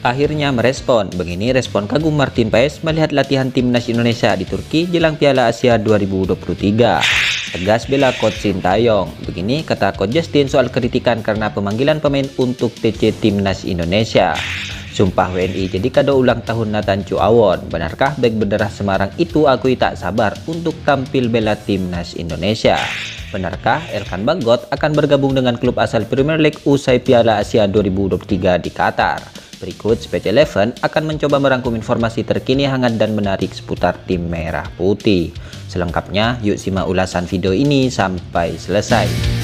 akhirnya merespon. Begini respon kagum Martin Paes melihat latihan timnas Indonesia di Turki jelang Piala Asia 2023. Tegas bela Coach Sintayong. Begini kata Coach Justin soal kritikan karena pemanggilan pemain untuk TC Timnas Indonesia. Sumpah WNI jadi kado ulang tahun Nathan Chuawon. Benarkah bek berdarah Semarang itu akui tak sabar untuk tampil bela Timnas Indonesia? Benarkah Elkan Bagot akan bergabung dengan klub asal Premier League usai Piala Asia 2023 di Qatar? Berikut Speech Eleven akan mencoba merangkum informasi terkini hangat dan menarik seputar tim merah putih. Selengkapnya yuk simak ulasan video ini sampai selesai.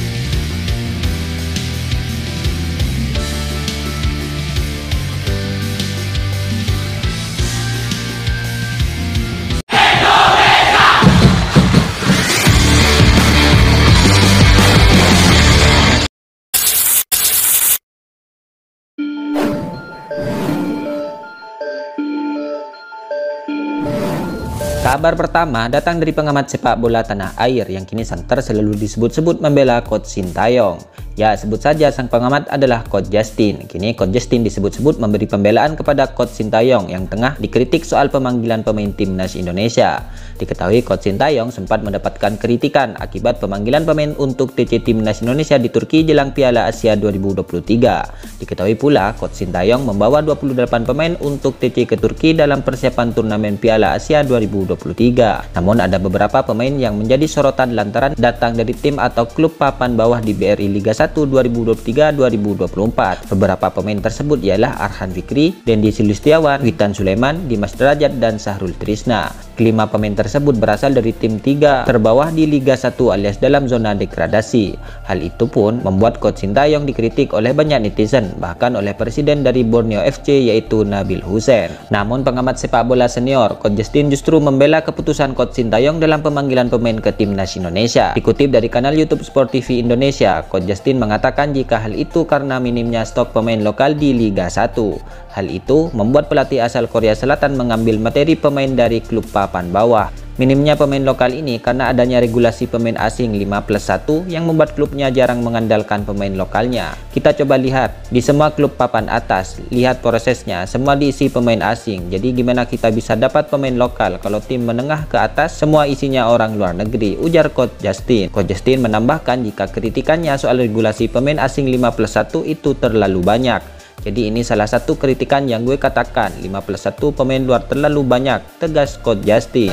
Kabar pertama datang dari pengamat sepak bola tanah air yang kini santer selalu disebut-sebut membela Coach Sintayong. Ya, sebut saja sang pengamat adalah Coach Justin. Kini Coach Justin disebut-sebut memberi pembelaan kepada Coach Sintayong yang tengah dikritik soal pemanggilan pemain timnas Indonesia. Diketahui Coach Sintayong sempat mendapatkan kritikan akibat pemanggilan pemain untuk TC Timnas Indonesia di Turki jelang Piala Asia 2023. Diketahui pula Coach Sintayong membawa 28 pemain untuk TC ke Turki dalam persiapan turnamen Piala Asia 2023. Namun ada beberapa pemain yang menjadi sorotan lantaran datang dari tim atau klub papan bawah di BRI Liga 1 2023-2024. Beberapa pemain tersebut ialah Arhan Fikri, Dendi Sulistiawan, Witan Sulaiman, Dimas Derajat, dan Sahrul Trisna. Kelima pemain tersebut berasal dari tim 3 terbawah di Liga 1 alias dalam zona degradasi. Hal itu pun membuat Coach Sintayong dikritik oleh banyak netizen, bahkan oleh presiden dari Borneo FC yaitu Nabil Hussein. Namun pengamat sepak bola senior Coach Justin justru membela keputusan Coach Sintayong dalam pemanggilan pemain ke Timnas Indonesia. Dikutip dari kanal YouTube Sport TV Indonesia, Coach Justin mengatakan jika hal itu karena minimnya stok pemain lokal di Liga 1. Hal itu membuat pelatih asal Korea Selatan mengambil materi pemain dari klub papan bawah. Minimnya pemain lokal ini karena adanya regulasi pemain asing 5+1 yang membuat klubnya jarang mengandalkan pemain lokalnya. Kita coba lihat di semua klub papan atas, lihat prosesnya, semua diisi pemain asing. Jadi gimana kita bisa dapat pemain lokal kalau tim menengah ke atas semua isinya orang luar negeri, ujar Coach Justin. Coach Justin menambahkan jika kritikannya soal regulasi pemain asing 5+1 itu terlalu banyak. Jadi ini salah satu kritikan yang gue katakan, 5+1 pemain luar terlalu banyak, tegas Coach Justin.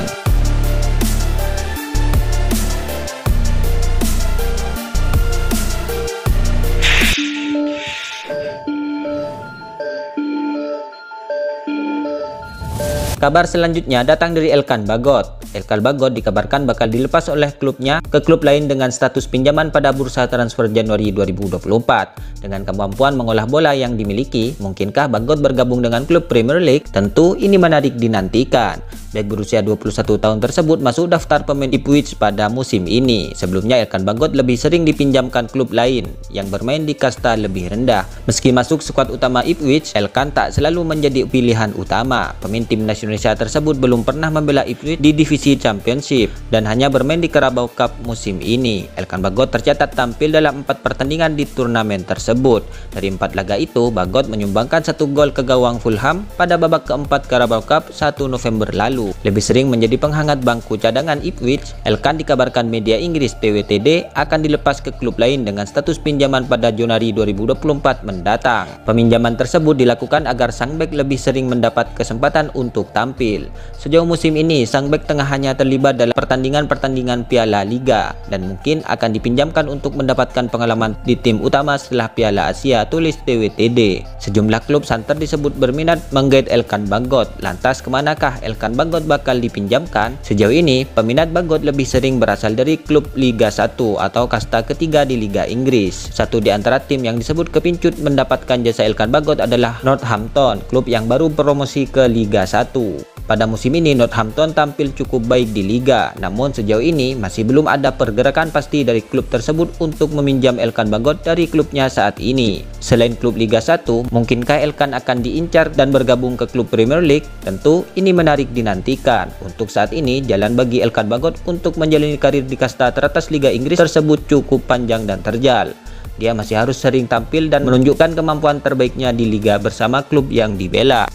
Kabar selanjutnya datang dari Elkan Bagot. Elkan Bagot dikabarkan bakal dilepas oleh klubnya ke klub lain dengan status pinjaman pada bursa transfer Januari 2024. Dengan kemampuan mengolah bola yang dimiliki, mungkinkah Bagot bergabung dengan klub Premier League? Tentu ini menarik dinantikan. Bek berusia 21 tahun tersebut masuk daftar pemain Ipswich pada musim ini. Sebelumnya Elkan Bagot lebih sering dipinjamkan klub lain yang bermain di kasta lebih rendah. Meski masuk skuad utama Ipswich, Elkan tak selalu menjadi pilihan utama. Pemain timnas Indonesia tersebut belum pernah membela Ipswich di divisi Championship dan hanya bermain di Carabao Cup musim ini. Elkan Bagot tercatat tampil dalam 4 pertandingan di turnamen tersebut. Dari 4 laga itu, Bagot menyumbangkan 1 gol ke gawang Fulham pada babak keempat Carabao Cup 1 November lalu. Lebih sering menjadi penghangat bangku cadangan Ipswich, Elkan dikabarkan media Inggris TWTD akan dilepas ke klub lain dengan status pinjaman pada Januari 2024 mendatang. Peminjaman tersebut dilakukan agar sang bek lebih sering mendapat kesempatan untuk tampil. Sejauh musim ini, sang bek tengah hanya terlibat dalam pertandingan-pertandingan Piala Liga dan mungkin akan dipinjamkan untuk mendapatkan pengalaman di tim utama setelah Piala Asia, tulis TWTD. Sejumlah klub santer disebut berminat menggait Elkan Bagot. Lantas kemanakah Elkan Bagot bakal dipinjamkan? Sejauh ini, peminat Bagot lebih sering berasal dari klub Liga 1 atau kasta ketiga di Liga Inggris. Satu di antara tim yang disebut kepincut mendapatkan jasa Elkan Bagot adalah Northampton, klub yang baru promosi ke Liga 1. Pada musim ini Northampton tampil cukup baik di Liga, namun sejauh ini masih belum ada pergerakan pasti dari klub tersebut untuk meminjam Elkan Bagot dari klubnya saat ini. Selain klub Liga 1, mungkinkah Elkan akan diincar dan bergabung ke klub Premier League? Tentu ini menarik dinantikan. Untuk saat ini, jalan bagi Elkan Bagot untuk menjalani karir di kasta teratas Liga Inggris tersebut cukup panjang dan terjal. dia masih harus sering tampil dan menunjukkan kemampuan terbaiknya di liga bersama klub yang dibela.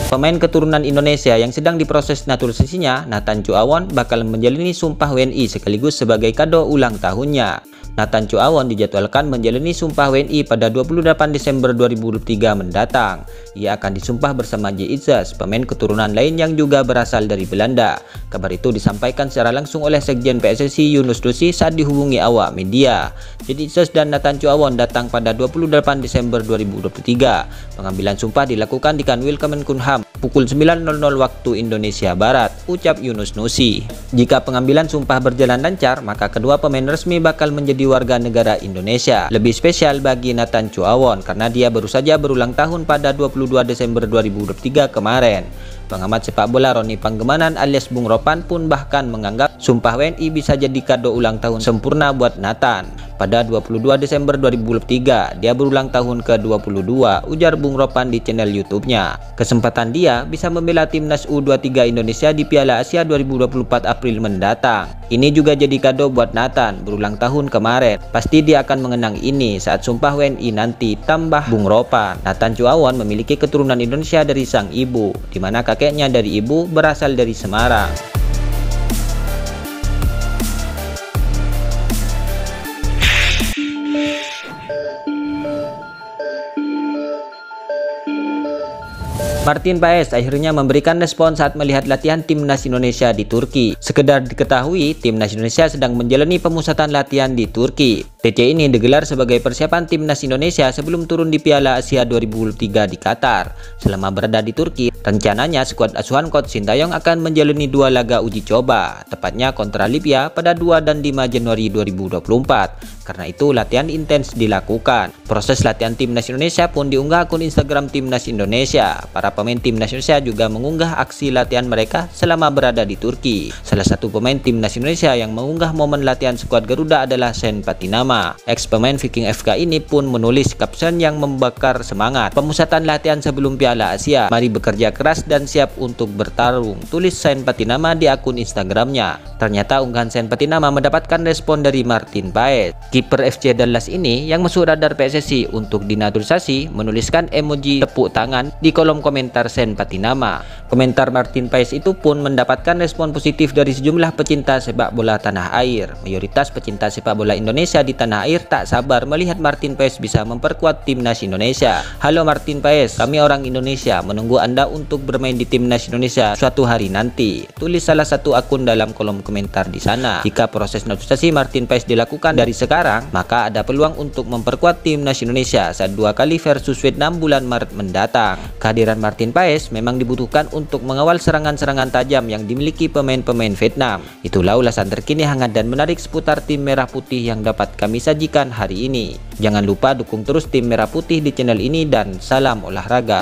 Pemain keturunan Indonesia yang sedang diproses naturalisasinya, Nathan Chuaon, bakal menjalani sumpah WNI sekaligus sebagai kado ulang tahunnya. Nathan Chuaon dijadwalkan menjalani sumpah WNI pada 28 Desember 2023 mendatang. Ia akan disumpah bersama J. Itzes, pemain keturunan lain yang juga berasal dari Belanda. Kabar itu disampaikan secara langsung oleh Sekjen PSSI Yunus Nusi saat dihubungi awak media. J. Itzes dan Nathan Chuaon datang pada 28 Desember 2023. Pengambilan sumpah dilakukan di Kanwil Kemenkumham pukul 9.00 waktu Indonesia Barat, ucap Yunus Nusi. Jika pengambilan sumpah berjalan lancar, maka kedua pemain resmi bakal menjadi warga negara Indonesia. Lebih spesial bagi Nathan Chuaon karena dia baru saja berulang tahun pada 22 Desember 2023 kemarin. Pengamat sepak bola Roni Panggemanan alias Bung Ropan pun bahkan menganggap sumpah WNI bisa jadi kado ulang tahun sempurna buat Nathan. Pada 22 Desember 2023, dia berulang tahun ke-22, ujar Bung Ropan di channel YouTube-nya. Kesempatan dia bisa membela timnas U23 Indonesia di Piala Asia 2024 April mendatang. Ini juga jadi kado buat Nathan, berulang tahun kemarin. Pasti dia akan mengenang ini saat sumpah WNI nanti, tambah Bung Ropan. Nathan Chuaon memiliki keturunan Indonesia dari sang ibu, di mana kakeknya dari ibu berasal dari Semarang. Martin Paes akhirnya memberikan respon saat melihat latihan timnas Indonesia di Turki. Sekedar diketahui, timnas Indonesia sedang menjalani pemusatan latihan di Turki. TC ini digelar sebagai persiapan timnas Indonesia sebelum turun di Piala Asia 2023 di Qatar. Selama berada di Turki, rencananya skuad asuhan Coach Sintayong akan menjalani 2 laga uji coba, tepatnya kontra Libya pada 2 dan 5 Januari 2024. Karena itu latihan intens dilakukan. Proses latihan timnas Indonesia pun diunggah akun Instagram timnas Indonesia. Para pemain timnas Indonesia juga mengunggah aksi latihan mereka selama berada di Turki. Salah satu pemain timnas Indonesia yang mengunggah momen latihan skuad Garuda adalah Sen Patinama. Ex pemain Viking FK ini pun menulis caption yang membakar semangat. Pemusatan latihan sebelum Piala Asia. Mari bekerja keras dan siap untuk bertarung, tulis Sen Patinama di akun Instagramnya. Ternyata unggahan Sen Patinama mendapatkan respon dari Martin Paes. Kiper FC Dallas ini yang masuk radar PSSI untuk dinaturalisasi menuliskan emoji tepuk tangan di kolom komentar Sen Patinama. Komentar Martin Paes itu pun mendapatkan respon positif dari sejumlah pecinta sepak bola tanah air. Mayoritas pecinta sepak bola Indonesia di tanah air tak sabar melihat Martin Paes bisa memperkuat timnas Indonesia. Halo Martin Paes, kami orang Indonesia menunggu Anda untuk bermain di timnas Indonesia suatu hari nanti, tulis salah satu akun dalam kolom komentar di sana. Jika proses naturalisasi Martin Paes dilakukan dari sekarang, maka ada peluang untuk memperkuat timnas Indonesia saat 2 kali versus Vietnam bulan Maret mendatang. Kehadiran Martin Paes memang dibutuhkan untuk mengawal serangan-serangan tajam yang dimiliki pemain-pemain Vietnam. Itulah ulasan terkini hangat dan menarik seputar tim Merah Putih yang dapat kami sajikan hari ini. Jangan lupa dukung terus tim Merah Putih di channel ini dan salam olahraga.